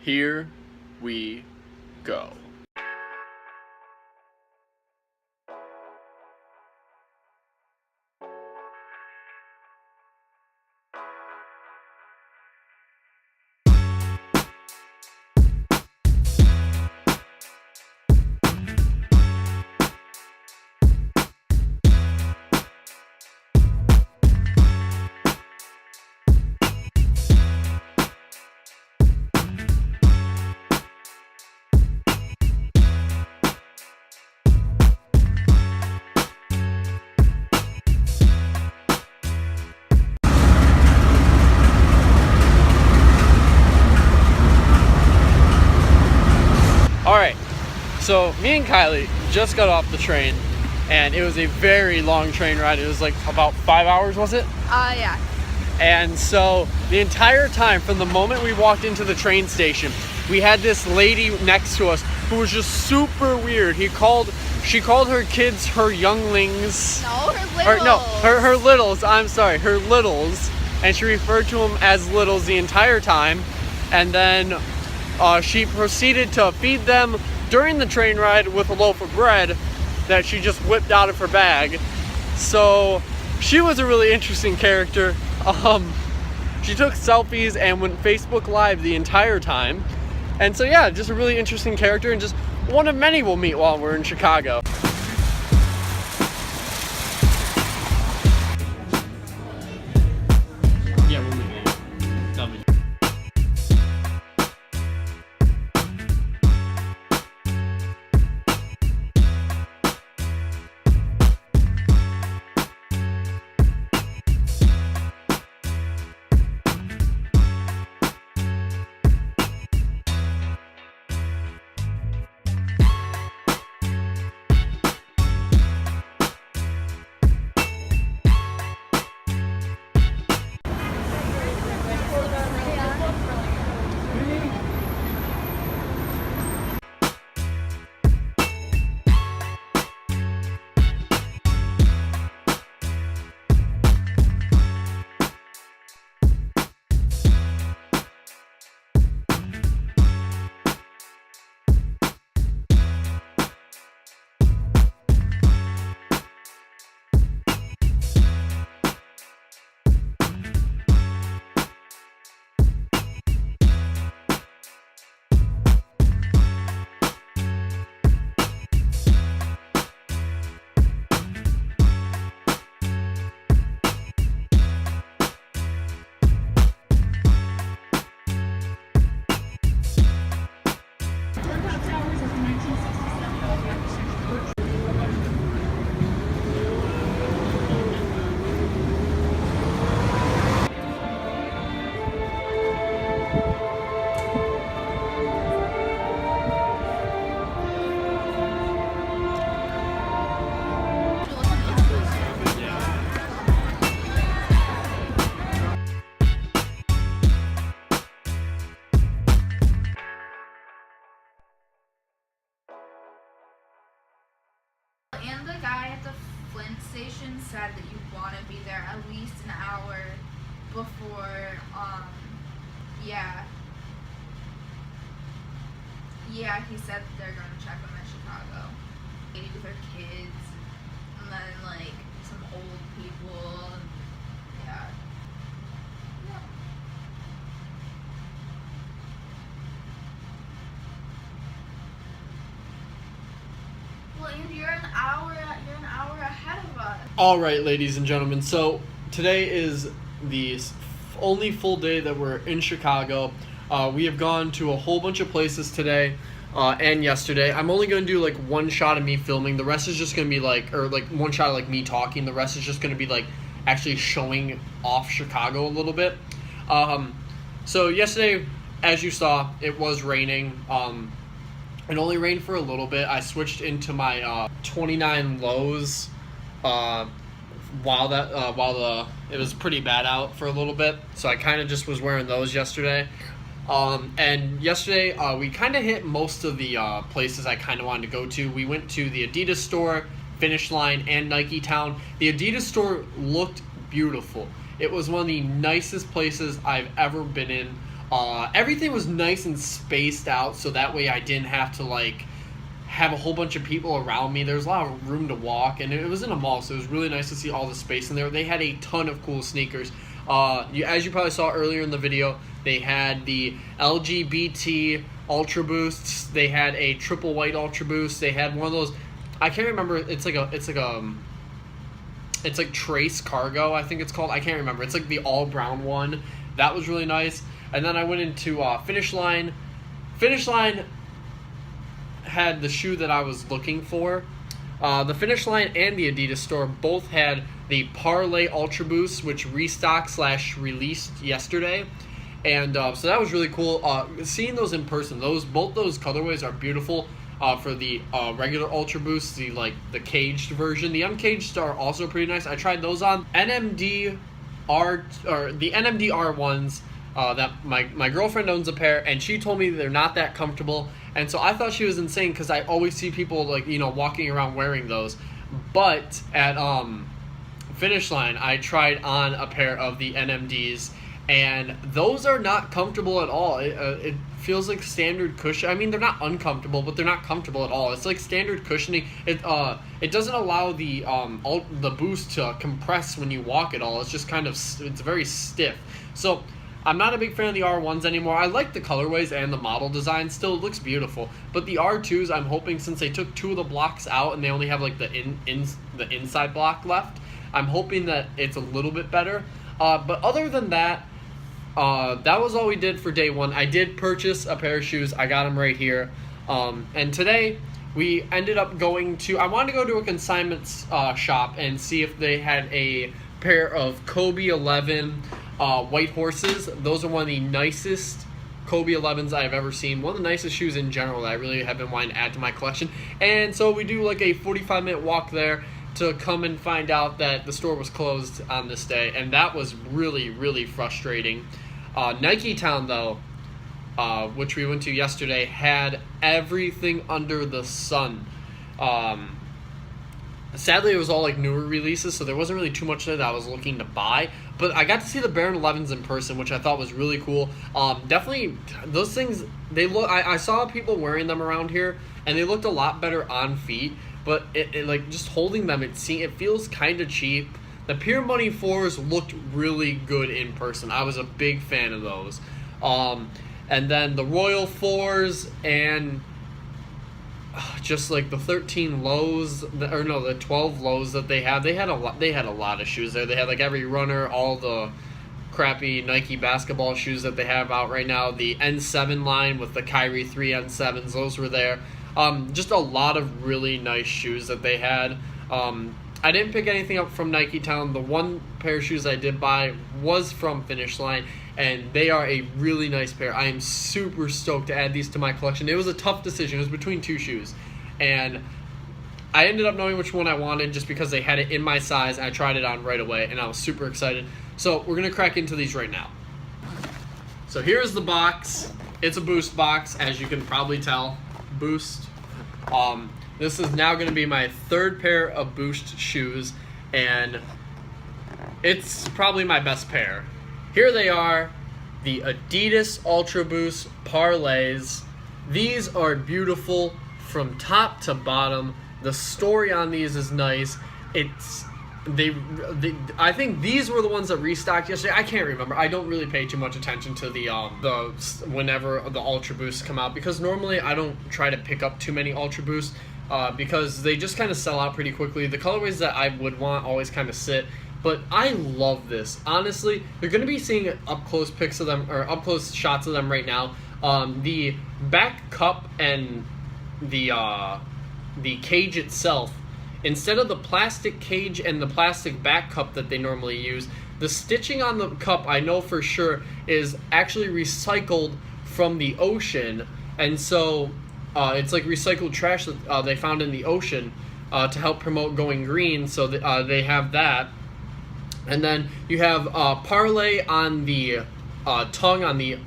Here we go. Alright, so me and Kylie just got off the train, and it was a very long train ride. It was like about 5 hours, was it? Yeah. And so the entire time, from the moment we walked into the train station, we had this lady next to us who was just super weird. She called her kids her younglings. No, her littles. Or no, her littles, I'm sorry, her littles. And she referred to them as littles the entire time. And then she proceeded to feed them during the train ride with a loaf of bread that she just whipped out of her bag. So she was a really interesting character. She took selfies and went Facebook Live the entire time. And so yeah, just a really interesting character, and just one of many we'll meet while we're in Chicago. Yeah, we'll meet. And the guy at the Flint station said that you want to be there at least an hour before, yeah. Yeah, he said that they're going to check on in Chicago. Maybe with their kids, and then, like, some old people, and, yeah. Well, and you're an hour ahead of us. All right, ladies and gentlemen. So today is the only full day that we're in Chicago. We have gone to a whole bunch of places today and yesterday. I'm only going to do like one shot of me filming. The rest is just going to be like, or like one shot of like me talking. The rest is just going to be like actually showing off Chicago a little bit. So yesterday, as you saw, it was raining. It only rained for a little bit. I switched into my 29 lows while it was pretty bad out for a little bit. So I kind of just was wearing those yesterday. And yesterday we kind of hit most of the places I kind of wanted to go to. We went to the Adidas store, Finish Line, and Nike Town. The Adidas store looked beautiful. It was one of the nicest places I've ever been in. Everything was nice and spaced out, so that way I didn't have to like have a whole bunch of people around me. There was a lot of room to walk, and it was in a mall, so it was really nice to see all the space in there. They had a ton of cool sneakers. As you probably saw earlier in the video, they had the LGBT Ultra Boosts. They had a triple white Ultra Boost. They had one of those. I can't remember. It's like Trace Cargo, I think it's called. I can't remember. It's like the all brown one. That was really nice. And then I went into Finish Line. Finish Line had the shoe that I was looking for. The Finish Line and the Adidas store both had the Parlay Ultra Boost, which restocked/released yesterday. And so that was really cool. Seeing those in person, both those colorways are beautiful. For the regular Ultra Boost, the caged version, the uncaged are also pretty nice. I tried those on. The NMDR ones. That my girlfriend owns a pair, and she told me they're not that comfortable, and so I thought she was insane because I always see people walking around wearing those. But at Finish Line, I tried on a pair of the NMDs, and those are not comfortable at all. It feels like standard cushion. I mean, they're not uncomfortable, but they're not comfortable at all. It's like standard cushioning. It doesn't allow the boost to compress when you walk at all. It's just it's very stiff. So I'm not a big fan of the R1s anymore. I like the colorways and the model design. Still, it looks beautiful. But the R2s, I'm hoping, since they took two of the blocks out and they only have like the inside block left, I'm hoping that it's a little bit better. But other than that, that was all we did for day one. I did purchase a pair of shoes. I got them right here. And today we ended up going to, I wanted to go to a consignment shop and see if they had a pair of Kobe 11 White Horses. Those are one of the nicest Kobe 11s I've ever seen. One of the nicest shoes in general that I really have been wanting to add to my collection. And so we do like a 45-minute walk there to come and find out that the store was closed on this day, and that was really, really frustrating. Nike Town, though, which we went to yesterday, had everything under the sun. Sadly, it was all like newer releases, so there wasn't really too much there that I was looking to buy. But I got to see the Baron 11s in person, which I thought was really cool. Definitely, those things, they look. I saw people wearing them around here, and they looked a lot better on feet. But it like just holding them, it feels kind of cheap. The Pure Money 4s looked really good in person. I was a big fan of those. And then the Royal 4s and just like the 13 lows, the 12 lows that they had. They had a lot of shoes there. They had like every runner, all the crappy Nike basketball shoes that they have out right now. The N7 line with the Kyrie 3 N7s, those were there. Just a lot of really nice shoes that they had. I didn't pick anything up from Nike Town. The one pair of shoes I did buy was from Finish Line, and they are a really nice pair. I am super stoked to add these to my collection. It was a tough decision. It was between two shoes, and I ended up knowing which one I wanted just because they had it in my size, and I tried it on right away, and I was super excited. So we're going to crack into these right now. So here's the box. It's a Boost box, as you can probably tell. Boost. This is now going to be my third pair of Boost shoes, and it's probably my best pair. Here they are, the Adidas Ultra Boost Parlays. These are beautiful from top to bottom. The story on these is nice. I think these were the ones that restocked yesterday. I can't remember. I don't really pay too much attention to the whenever the Ultra Boosts come out, because normally I don't try to pick up too many Ultra Boosts because they just kind of sell out pretty quickly. The colorways that I would want always kind of sit. But I love this. Honestly, you're going to be seeing up close pics of them, or up close shots of them right now. The back cup and the cage itself, instead of the plastic cage and the plastic back cup that they normally use, the stitching on the cup, I know for sure, is actually recycled from the ocean. And so it's like recycled trash that they found in the ocean to help promote going green. So they have that. And then you have Parlay on the tongue, on the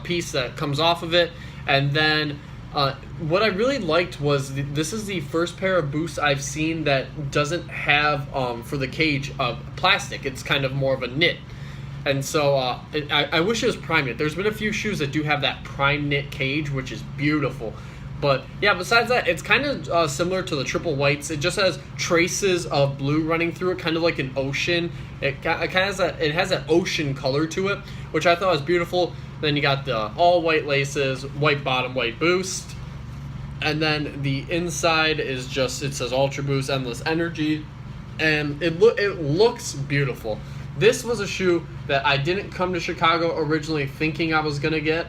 piece that comes off of it. And then what I really liked was this is the first pair of Boosts I've seen that doesn't have, for the cage, plastic. It's kind of more of a knit. And so I wish it was prime knit. There's been a few shoes that do have that prime knit cage, which is beautiful. But yeah, besides that, it's kind of similar to the triple whites. It just has traces of blue running through it, kind of like an ocean. It kind of has that ocean color to it, which I thought was beautiful. Then you got the all white laces, white bottom, white boost. And then the inside is just, it says Ultra Boost, Endless Energy. And it looks beautiful. This was a shoe that I didn't come to Chicago originally thinking I was going to get.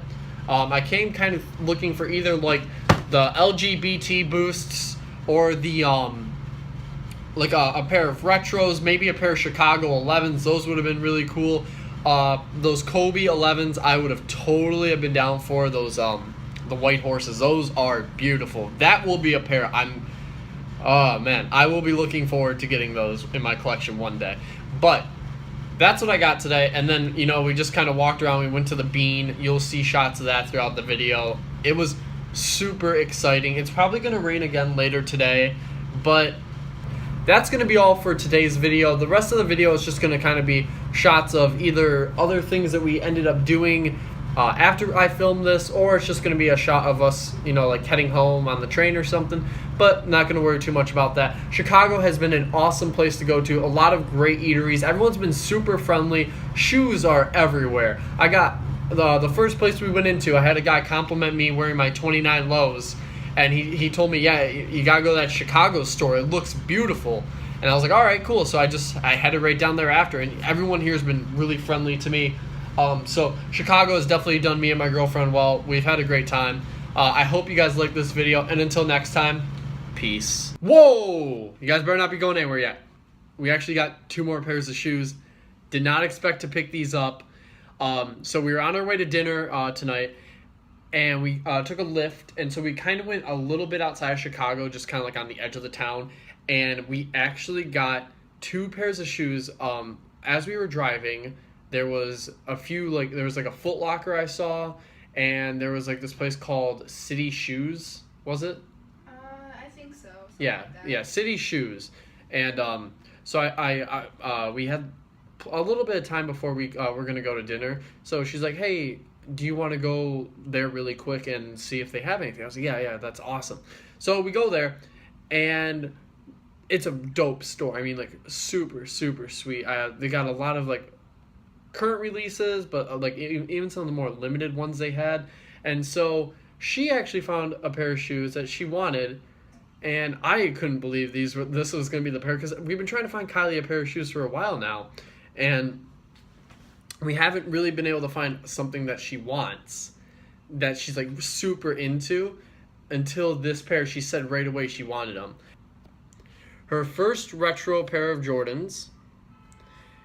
I came kind of looking for either like the LGBT boosts or the like a pair of retros, maybe a pair of Chicago 11s. Those would have been really cool. Those Kobe 11s I would have totally have been down for. Those the white horses, those are beautiful. That will be a pair oh man, I will be looking forward to getting those in my collection one day. But that's what I got today. And then, you know, we just kind of walked around. We went to the Bean. You'll see shots of that throughout the video. It was super exciting. It's probably going to rain again later today, but that's going to be all for today's video. The rest of the video is just going to kind of be shots of either other things that we ended up doing after I filmed this, or it's just going to be a shot of us, you know, like heading home on the train or something, but not going to worry too much about that. Chicago has been an awesome place to go to. A lot of great eateries. Everyone's been super friendly. Shoes are everywhere. I got the first place we went into, I had a guy compliment me wearing my 29 lows, and he told me, yeah, you got to go to that Chicago store. It looks beautiful. And I was like, all right, cool. So I headed right down there after, and everyone here has been really friendly to me. So Chicago has definitely done me and my girlfriend well. We've had a great time. I hope you guys like this video, and until next time, peace. Whoa! You guys better not be going anywhere yet. We actually got 2 more pairs of shoes. Did not expect to pick these up. So we were on our way to dinner tonight, and we took a lift, and so we kind of went a little bit outside of Chicago, just kind of like on the edge of the town, and we actually got 2 pairs of shoes. As we were driving, there was a few, like, there was like a Foot Locker I saw, and there was like this place called City Shoes, was it? I think so. Yeah, like yeah, City Shoes. And so we had a little bit of time before we're going to go to dinner. So she's like, hey, do you want to go there really quick and see if they have anything? I was like, yeah, that's awesome. So we go there, and it's a dope store. I mean, like, super, super sweet. They got a lot of, like, current releases, but like even some of the more limited ones they had. And so she actually found a pair of shoes that she wanted, and I couldn't believe this was going to be the pair, because we've been trying to find Kylie a pair of shoes for a while now, and we haven't really been able to find something that she wants, that she's like super into, until this pair. She said right away she wanted them. Her first retro pair of Jordans.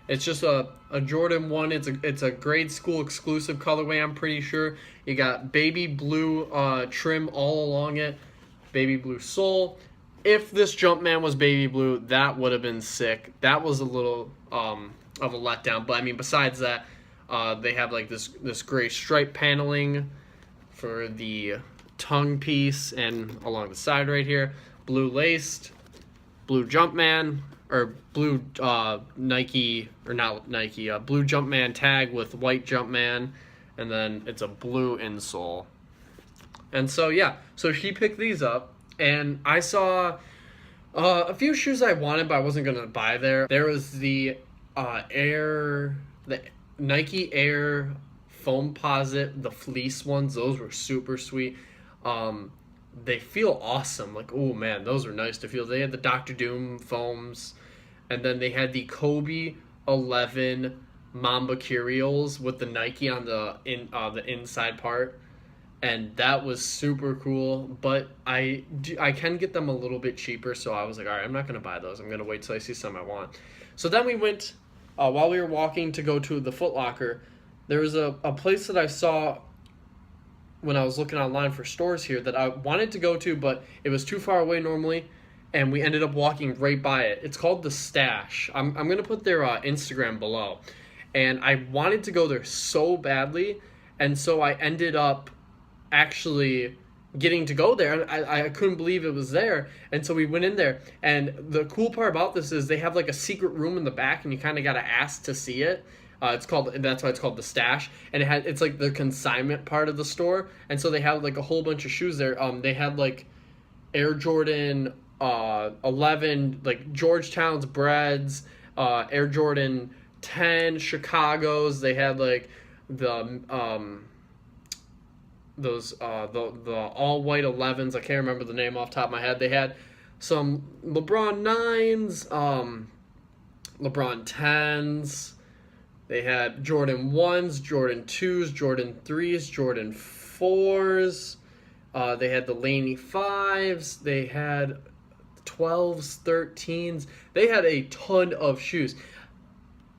It's just a Jordan 1. It's a grade school exclusive colorway, I'm pretty sure. You got baby blue trim all along it. Baby blue sole. If this Jumpman was baby blue, that would have been sick. That was a little of a letdown. But, I mean, besides that, they have, like, this gray stripe paneling for the tongue piece and along the side right here. Blue laced. Blue Jumpman. Or blue Nike, or not Nike, blue Jumpman tag with white Jumpman, and then it's a blue insole. And so, yeah, so she picked these up, and I saw a few shoes I wanted, but I wasn't going to buy there. There was the Nike Air Foamposite, the fleece ones. Those were super sweet. They feel awesome. Like, oh man, those are nice to feel. They had the Dr. Doom foams, and then they had the Kobe 11 Mamba Curials with the Nike on the inside part, and that was super cool. But I can get them a little bit cheaper, so I was like, all right, I'm not gonna buy those. I'm gonna wait till I see some I want. So then we went while we were walking to go to the Foot Locker. There was a place that I saw when I was looking online for stores here that I wanted to go to, but it was too far away normally, and we ended up walking right by it. It's called The Stash. I'm going to put their Instagram below. And I wanted to go there so badly, and so I ended up actually getting to go there, and I couldn't believe it was there. And so we went in there, and the cool part about this is they have like a secret room in the back, and you kind of got to ask to see it. That's why it's called the Stash, and it's like the consignment part of the store, and so they have like a whole bunch of shoes there. They had like Air Jordan 11, like Georgetown's Breads, Air Jordan 10 Chicago's. They had like the those the all white 11s. I can't remember the name off the top of my head. They had some LeBron 9s, LeBron 10s. They had Jordan 1s, Jordan 2s, Jordan 3s, Jordan 4s. They had the Laney 5s. They had 12s, 13s. They had a ton of shoes.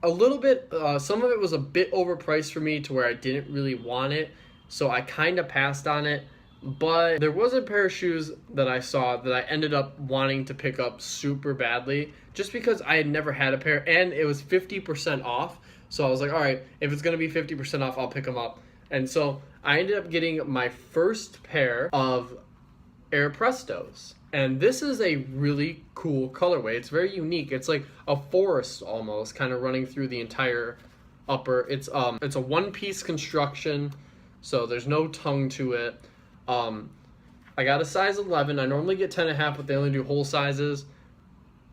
A little bit, some of it was a bit overpriced for me to where I didn't really want it, so I kind of passed on it. But there was a pair of shoes that I saw that I ended up wanting to pick up super badly just because I had never had a pair, and it was 50% off. So I was like, all right, if it's going to be 50% off, I'll pick them up. And so I ended up getting my first pair of Air Prestos. And this is a really cool colorway. It's very unique. It's like a forest almost, kind of running through the entire upper. It's a one-piece construction, so there's no tongue to it. I got a size 11. I normally get 10.5, but they only do whole sizes.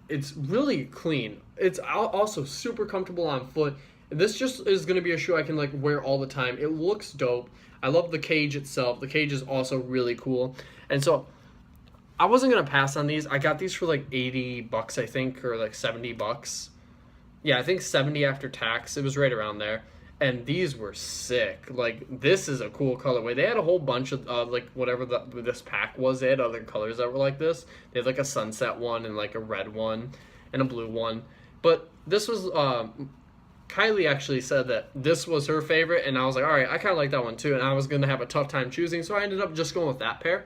It's really clean. It's also super comfortable on foot. This just is going to be a shoe I can like wear all the time. It looks dope. I love the cage itself. The cage is also really cool. And so I wasn't going to pass on these. I got these for like $80, I think, or like $70. Yeah, I think 70 after tax. It was right around there. And these were sick. Like, this is a cool colorway. They had a whole bunch of, like, whatever this pack was. They had other colors that were like this. They had, like, a sunset one and, like, a red one and a blue one. But this was, Kylie actually said that this was her favorite. And I was like, all right, I kind of like that one, too. And I was going to have a tough time choosing. So I ended up just going with that pair.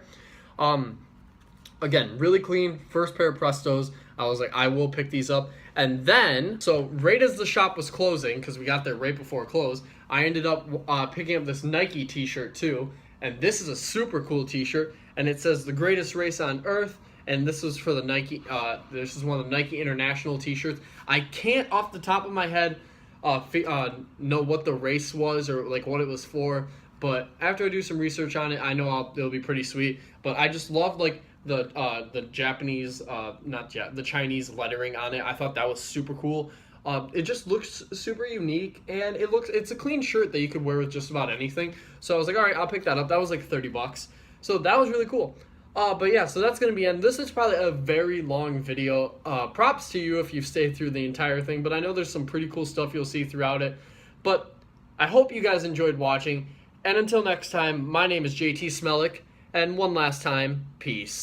Again, really clean. First pair of Prestos. I was like, I will pick these up. And then, so right as the shop was closing, because we got there right before it closed, I ended up picking up this Nike t-shirt too. And this is a super cool t-shirt. And it says the greatest race on earth. And this was for the Nike, this is one of the Nike International t-shirts. I can't off the top of my head know what the race was or like what it was for. But after I do some research on it, I know it'll be pretty sweet. But I just love like the Japanese, the Chinese lettering on it. I thought that was super cool. It just looks super unique, and it's a clean shirt that you could wear with just about anything. So I was like, all right, I'll pick that up. That was like $30. So that was really cool. But yeah, so that's going to be end. This is probably a very long video. Props to you if you've stayed through the entire thing, but I know there's some pretty cool stuff you'll see throughout it. But I hope you guys enjoyed watching. And until next time, my name is JT Smelik, and one last time, peace.